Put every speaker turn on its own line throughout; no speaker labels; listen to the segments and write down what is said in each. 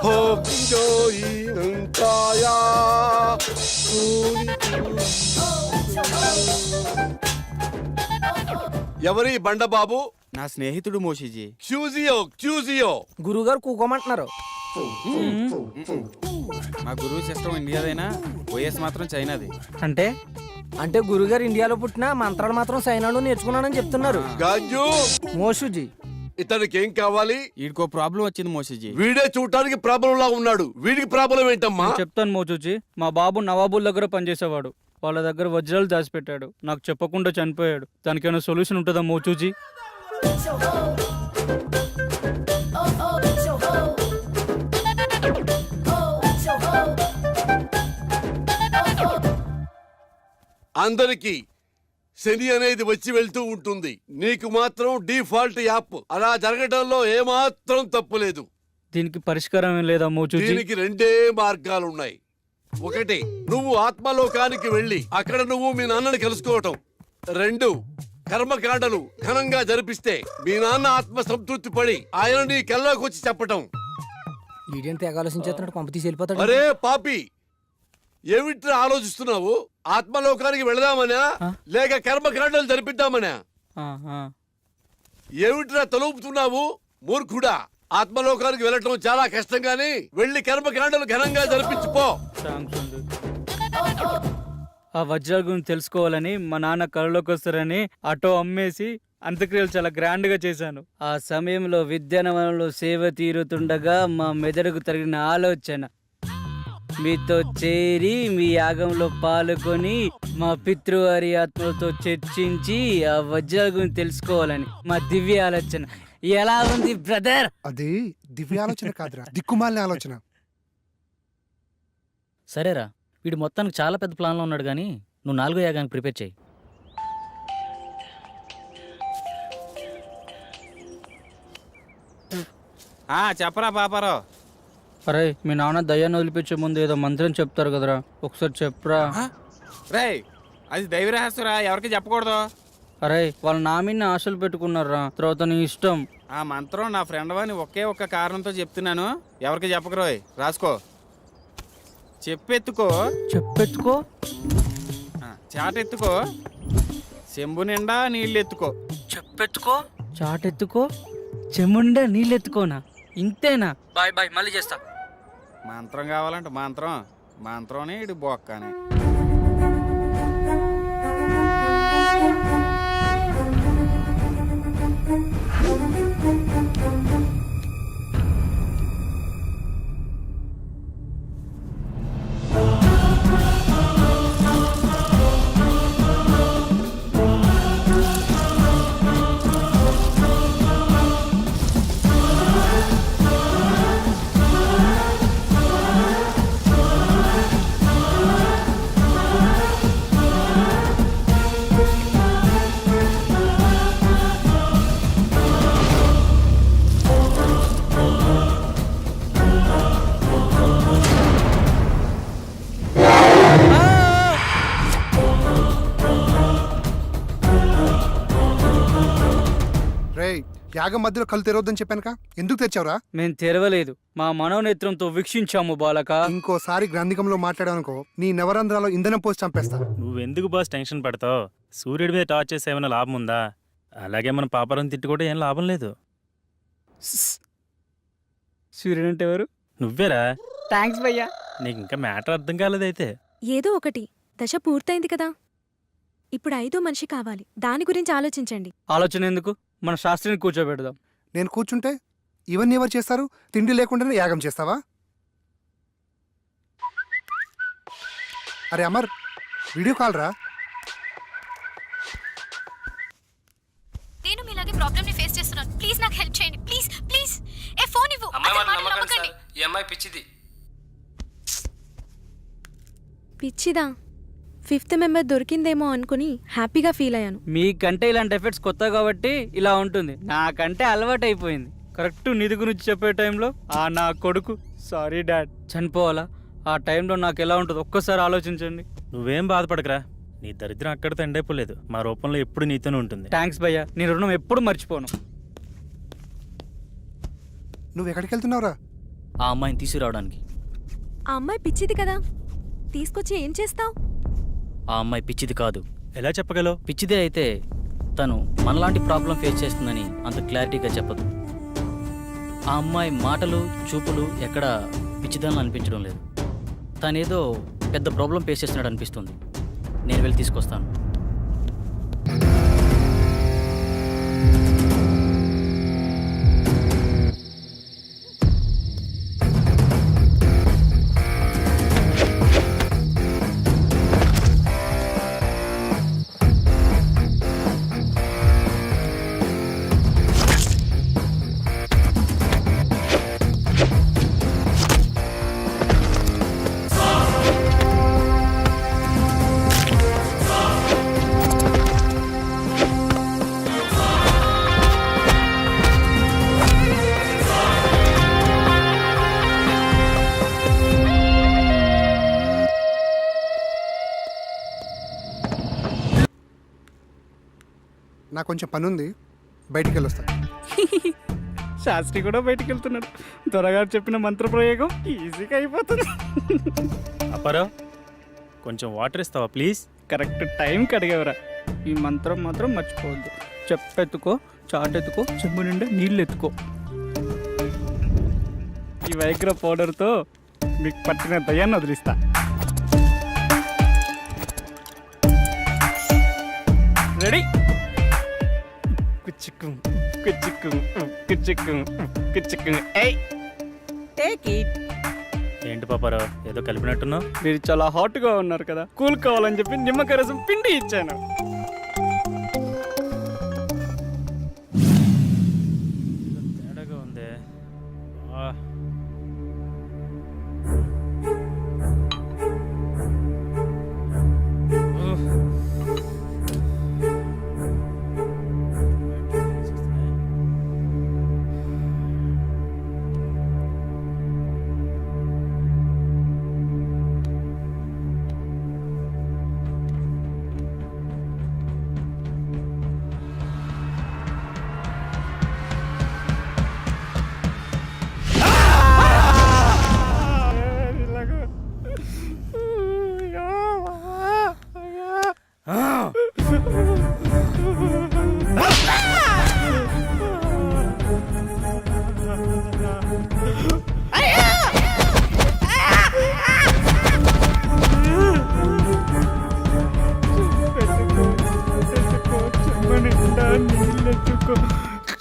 호빙조이는 거야. ఎవరి బండబాబు?
నా స్నేహితుడు మోషిజీ.
క్యూజియో
గురుగారు కూకోమంటున్నారు.
మా గురువు సిస్టమ్ ఇండియాదైనా ఓఎస్ మాత్రం చైనాది.
అంటే అంటే గురుగారు ఇండియాలో పుట్టిన మంత్రాలు మాత్రం చైనాలో నేర్చుకున్నానని చెప్తున్నారు.
గాజు
మోషుజీ,
ఇతనికి ఏం కావాలి?
వీడికో ప్రాబ్లం వచ్చింది మోషిజీ.
వీడే చూడటానికి ప్రాబ్లం లా ఉన్నాడు. వీడికి ప్రాబ్లం ఏంటమ్మా?
చెప్తాను మోచూచి. మా బాబు నవాబుల్ దగ్గర పనిచేసేవాడు. వాళ్ళ దగ్గర వజ్రాలు దాచిపెట్టాడు. నాకు చెప్పకుండా చనిపోయాడు. దానికైనా సొల్యూషన్ ఉంటుందా మోచూచి?
అందరికి శని అనేది వచ్చి వెళ్తూ ఉంటుంది. నీకు మాత్రం డిఫాల్ట్ యాప్. అలా జరగడంలో ఏమాత్రం తప్పు లేదు.
దీనికి పరిష్కారం ఏం లేదా మోచూచి?
దీనికి రెండే మార్గాలున్నాయి. ఒకటి, నువ్వు ఆత్మలోకానికి వెళ్ళి అక్కడ నువ్వు మీ నాన్నని కలుసుకోవటం. రెండు, కర్మకాండలు ఘనంగా జరిపిస్తే మీ నాన్న ఆత్మ సంతృప్తి పడి ఆయన నీ కల్లోకి వచ్చి చెప్పటం.
ఈడియన్ తెగ ఆలోచించేస్తున్నాడు, పంప తీసి వెళ్ళిపోతాడు.
అరే పాపి, ఏమిట్రా ఆలోచిస్తున్నావు? ఆత్మలోకానికి వెళదామనా లేక కర్మకాండలు జరిపిద్దామనా? ఏమిట్రా తలుపుతున్నావు మూర్ఖుడా? ఆత్మలోకానికి వెళ్ళటం చాలా కష్టం గాని వెళ్లి కర్మకాండలు ఘనంగా జరిపించుకో.
ఆ వజ్రాల గురించి తెలుసుకోవాలని మా నాన్న కళలోకి వస్తారని ఆటో అమ్మేసి అంత్యక్రియలు చాలా గ్రాండ్ గా చేశాను. ఆ సమయంలో విద్యానవనంలో సేవ తీరుతుండగా మా మెదడుకు తగిన ఆలోచన మీతో చేరి మీ యాగంలో పాల్గొని మా పితృవారి ఆత్మలతో చర్చించి ఆ వజ్రాల గురించి తెలుసుకోవాలని మా దివ్య ఆలోచన. ఎలా ఉంది బ్రదర్?
అది దివ్య ఆలోచన కాదురా, దిక్కుమాలిన ఆలోచన.
సరేరా, వీడు మొత్తానికి చాలా పెద్ద ప్లాన్లో ఉన్నాడు కానీ నువ్వు 4వ యాగానికి ప్రిపేర్ చేయి.
చెప్పరా పాపారావు.
అరే, మీ నాన్న దయ్యాన్ని వదిలిపించే ముందు ఏదో మంత్రం చెప్తారు కదరా, ఒకసారి చెప్పరా.
రే, అది దైవ రహస్యరా, ఎవరికి చెప్పకూడదు.
అరే, వాళ్ళ నా మీద ఆశలు పెట్టుకున్నారా, తర్వాత నీ ఇష్టం.
ఆ మంత్రం నా ఫ్రెండ్ అని ఒకే ఒక్క కారణంతో చెప్తున్నాను, ఎవరికి చెప్పకరోయ్. రాసుకో. చెప్పెత్తుకో.
చెప్పెత్తుకో.
చాటెత్తుకో. చెంబు నిండా నీళ్ళెత్తుకో.
చెప్పెత్తుకో. చాటెత్తుకో. చెముండా నీళ్ళెత్తుకోనా? ఇంతేనా? బాయ్ బాయ్, మళ్ళీ చేస్తా.
మంత్రం కావాలంటే మంత్రం ఇటు బొక్కనే.
యాగం మధ్యలో కళ్ళు తెరవద్దని చెప్పానుక, ఎందుకు తెచ్చావురా?
మేము తెరవలేదు, మా మనోనేత్రంతో వీక్షించాము బాలక.
ఇంకోసారి గ్రంథికంలో మాట్లాడానుకో నీ నవరంధ్రాలో ఇంధనం పోసి చంపేస్తా.
నువ్వెందుకు బాస్ టెన్షన్ పడతావు? సూర్యుడి మీద టార్చ్ చేస్తే ఏమైనా లాభం ఉందా? అలాగే మన పాపరం తిట్టుకుంటే ఏం లాభం లేదు.
సూర్యుడు అంటే ఎవరు?
నువ్వేరా.
థ్యాంక్స్ భయ్యా.
నీకు ఇంకా మ్యాటర్ అర్థం కాలేదైతే.
ఏదో ఒకటి, దశ పూర్తయింది కదా, ఇప్పుడు 5వ మనిషి కావాలి. దాని గురించి ఆలోచించండి.
ఆలోచన ఎందుకు, మన శాస్త్రిని కూర్చోబెడదాం.
నేను కూర్చుంటే ఇవన్నీ ఎవరు చేస్తారు? తిండి లేకుండానే యాగం చేస్తావా? అరే అమర్, వీడియో కాల్ రా.
నేను మీలాగే ప్రాబ్లమ్ ని ఫేస్ చేస్తున్నాను. ప్లీజ్ నాకు హెల్ప్ చేయండి. Please please. ఏ ఫోన్ ఇవ్వు.
ఈ అమ్మాయి పిచ్చిది.
పిచ్చిదా? 5th మెంబర్ దొరికిందేమో అనుకుని హ్యాపీగా ఫీల్ అయ్యాను.
మీకంటే ఇలాంటి ఎఫెక్ట్స్ కొత్త కాబట్టి ఇలా ఉంటుంది, నాకంటే అలవాటు అయిపోయింది. కరెక్ట్ నిధి గురించి చెప్పే టైంలో నా కొడుకు, సారీ డాడ్, చనిపోవాలా? ఆ టైంలో నాకు ఎలా ఉంటుంది ఒక్కసారి ఆలోచించండి.
నువ్వేం బాధపడకరా, నీ దరిద్రం అక్కడితో ఎండైపోలేదు. మా రూపంలో ఎప్పుడు నీతోనే ఉంటుంది.
థ్యాంక్స్ భయ్యా, నీ రుణం ఎప్పుడు మర్చిపోను.
నువ్వు ఎక్కడికి వెళ్తున్నావురా?
ఆ అమ్మాయిని తీసుకురావడానికి.
ఆ అమ్మాయి పిచ్చిది కదా, తీసుకొచ్చి ఏం చేస్తావు?
ఆ అమ్మాయి పిచ్చిది కాదు.
ఎలా చెప్పగలవు?
పిచ్చిదే అయితే తను మనలాంటి ప్రాబ్లం ఫేస్ చేస్తుందని అంత క్లారిటీగా చెప్పదు. ఆ అమ్మాయి మాటలు చూపులు ఎక్కడ పిచ్చిదాన్ని అనిపించడం లేదు. తనేదో పెద్ద ప్రాబ్లం ఫేస్ చేస్తున్నాడు అనిపిస్తుంది. నేను వెళ్ళి తీసుకొస్తాను.
నాకు కొంచెం పని ఉంది, బయటికి వెళ్ళొస్తా.
శాస్త్రి కూడా బయటికి వెళ్తున్నాడు. త్వరగా చెప్పిన మంత్ర ప్రయోగం ఈజీగా అయిపోతుంది.
అప్పారావు, కొంచెం వాటర్ ఇస్తావా ప్లీజ్?
కరెక్ట్ టైంకి అడిగేవరా. ఈ మంత్రం మాత్రం మర్చిపోవద్దు. చెప్పెత్తుకో, చాటెత్తుకో, చెంబు నిండా నీళ్ళు ఎత్తుకో. ఈ వైగ్ర పౌడర్తో మీకు పట్టిన దయ్యాన్ని వదిలిస్తా. రెడీ? కుచ్చిక్కు కుచ్చిక్కు కుచ్చిక్కు కుచ్చిక్కు. ఏయ్ టేక్ ఇట్.
ఏంటి పాపారావు, ఏదో కలిపినట్టున్నావు?
మీరు చాలా హాట్గా ఉన్నారు కదా, కూల్ కావాలని చెప్పి నిమ్మకాయ రసం పిండి ఇచ్చాను.
తేడాగా ఉందే.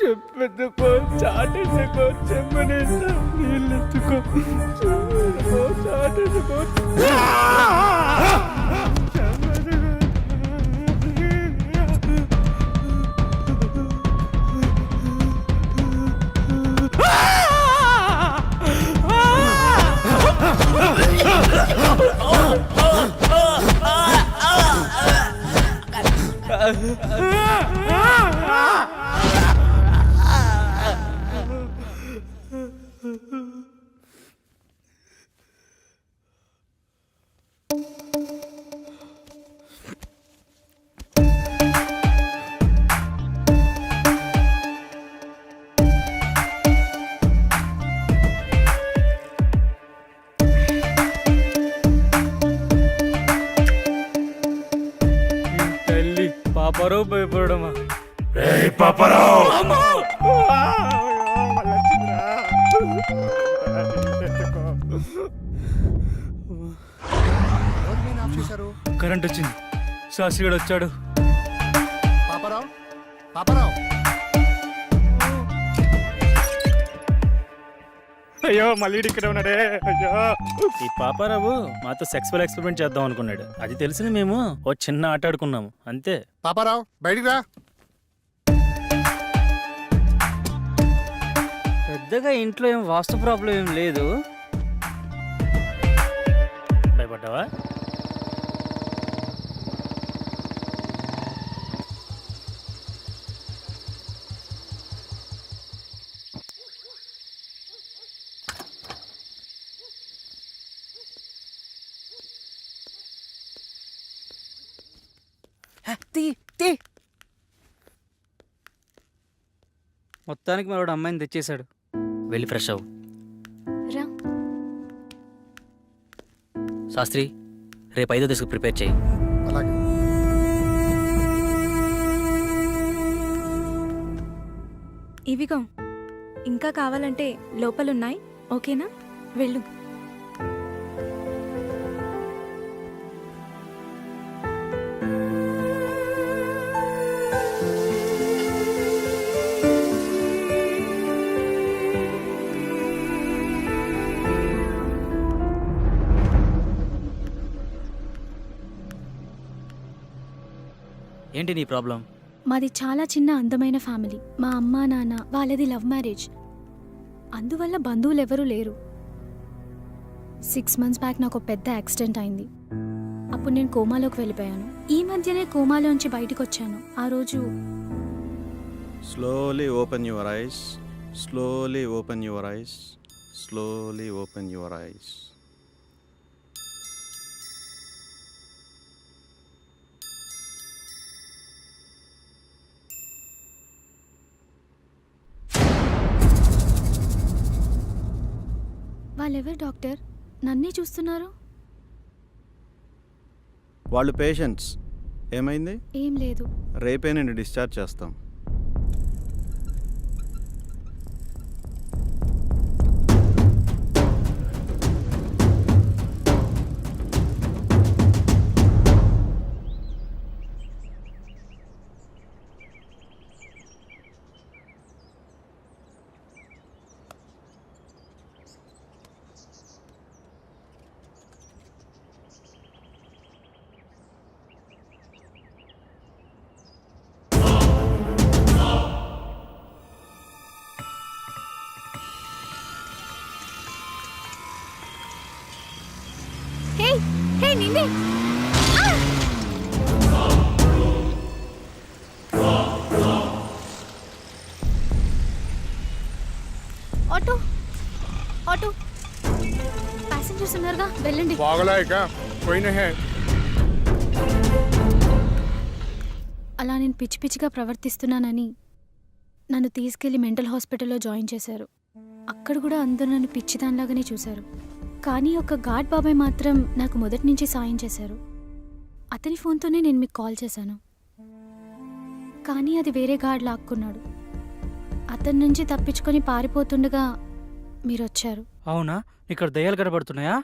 చెప్పెత్తుకో, చాటెత్తుకో, చెంబు నిండా నీళ్ళు ఎత్తుకో, చాటెత్తుకో. తల్లి పాపారావు భయపడమా?
ఎవరు నేను ఆఫ్ చేశారు?
కరెంట్ వచ్చింది. శాస్త్రి గారు వచ్చాడు.
పాపారావు, పాపారావు,
అయ్యో మళ్ళీ ఇక్కడ ఉన్నాడే. అయ్యో
ఈ పాపారావు మాతో సెక్సువల్ ఎక్స్పెరిమెంట్ చేద్దాం అనుకున్నాడు. అది తెలిసిన మేము ఓ చిన్న ఆట ఆడుకున్నాము అంతే.
పాపారావు బయటికి రా.
పెద్దగా ఇంట్లో ఏం వాస్తు ప్రాబ్లం ఏం లేదు.
భయపడ్డావా?
మొత్తానికి మరొకడు అమ్మాయిని తెచ్చేశాడు.
వెళ్ళి ఫ్రెష్ అవ్వు.
రా.
శాస్త్రి రేపు 5వ దశకు ప్రిపేర్ చేయి.
అలాగే.
ఇవిగో ఇంకా కావాలంటే లోపలున్నాయి, ఓకేనా? వెళ్ళు.
ఏంటి నీ ప్రాబ్లం?
మాది చాలా చిన్న అందమైన ఫ్యామిలీ. మా అమ్మా నాన్న వాళ్ళది లవ్ మ్యారేజ్, అందువల్ల బంధువులు ఎవరూ లేరు. 6 months బ్యాక్ నాకు ఒక పెద్ద యాక్సిడెంట్ అయింది. అప్పుడు నేను కోమాలోకి వెళ్ళిపోయాను. ఈ మధ్యనే కోమాలోంచి బయటకు వచ్చాను. ఆ రోజు
Slowly open your eyes. Slowly open your eyes. Slowly open your eyes.
వాళ్ళెవరు డాక్టర్? నన్నే చూస్తున్నారు.
వాళ్ళు పేషెంట్స్. ఏమైంది?
ఏం లేదు.
రేపే నేను డిశ్చార్జ్ చేస్తాం.
హే హే నిన్నే. ఆటో ఆటో ప్యాసింజర్స్ ఉన్నారుగా, వెళ్ళండి. అలా నేను పిచ్చి పిచ్చిగా ప్రవర్తిస్తున్నానని నన్ను తీసుకెళ్లి మెంటల్ హాస్పిటల్లో జాయిన్ చేశారు. అక్కడ కూడా అందరూ నన్ను పిచ్చిదానిలాగానే చూశారు. కానీ ఒక గాడ్ బాబాయ్ మాత్రం నాకు మొదటి నుంచి సాయం చేశారు. అతని ఫోన్తోనే నేను మీకు కాల్ చేశాను, కానీ అది వేరే గాడ్ లాక్కున్నాడు. అతని నుంచి తప్పించుకొని పారిపోతుండగా మీరు వచ్చారు.
అవునా? ఇక్కడ దయ్యాలు కనబడుతున్నాయా?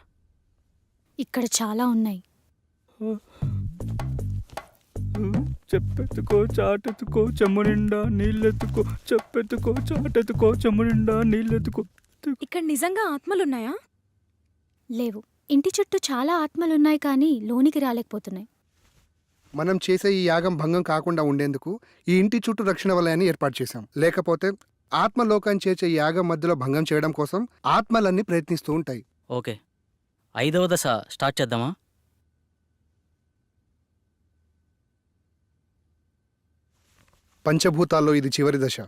ఇక్కడ చాలా ఉన్నాయి.
చెప్పెత్తుకో చాటెత్తుకో చెమ్ము నిండా నీళ్ళెత్తుకో, చెప్పెత్తుకో చాటెత్తుకో చెమ్ము నిండా నీళ్ళెత్తుకో.
ఇక్కడ నిజంగా ఆత్మలున్నాయా? లేవు. ఇంటి చుట్టూ చాలా ఆత్మలున్నాయి, కానీ లోనికి రాలేకపోతున్నాయి.
మనం చేసే ఈ యాగం భంగం కాకుండా ఉండేందుకు ఈ ఇంటి చుట్టూ రక్షణ వలయాన్ని ఏర్పాటు చేశాం. లేకపోతే ఆత్మలోకాన్ని చేర్చే ఈ యాగం మధ్యలో భంగం చేయడం కోసం ఆత్మలన్నీ ప్రయత్నిస్తూ ఉంటాయి.
ఓకే, 5వ దశ స్టార్ట్ చేద్దామా?
పంచభూతాల్లో ఇది చివరి దశ.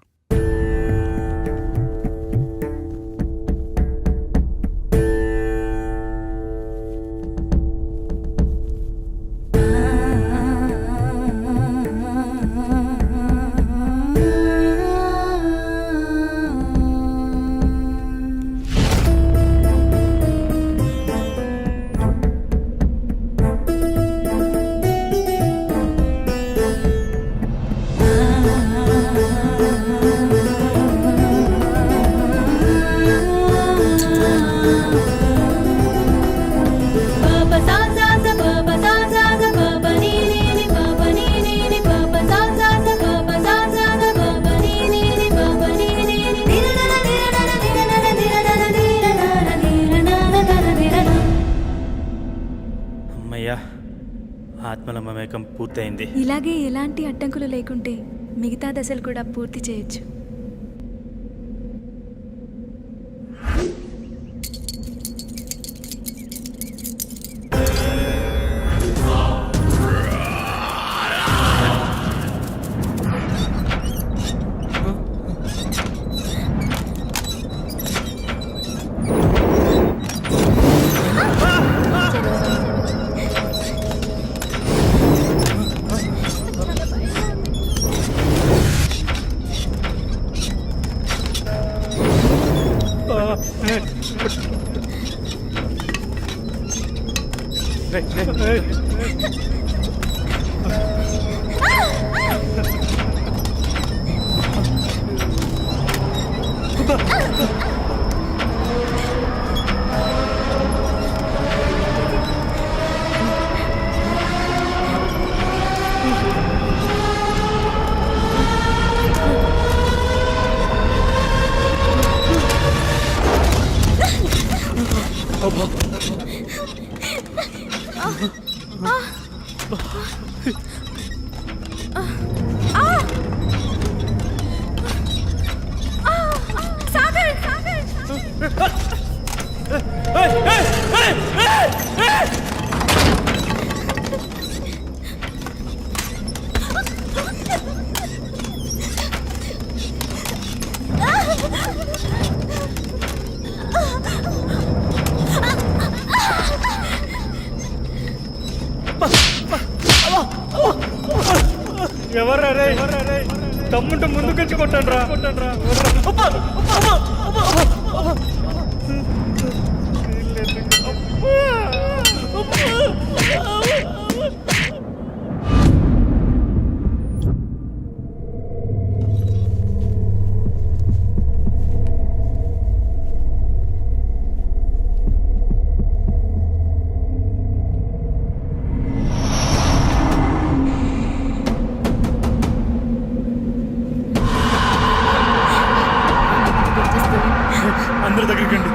అమ్మయ్యా, ఆత్మల మమేకం పూర్తయింది.
ఇలాగే ఎలాంటి అడ్డంకులు లేకుంటే మిగతా దశలు కూడా పూర్తి చేయొచ్చు.
ఎవర్రా రే తమ్ముంటే ముందుకొచ్చి కొట్టండి రా అందరి దగ్గరికి రండి.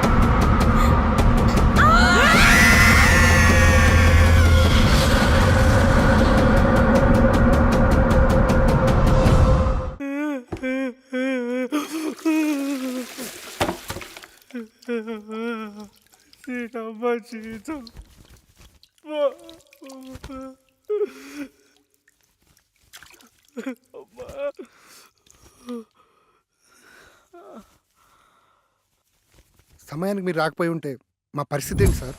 జీతం
సమయానికి మీరు రాకపోయి ఉంటే మా పరిస్థితి ఏంటి సార్?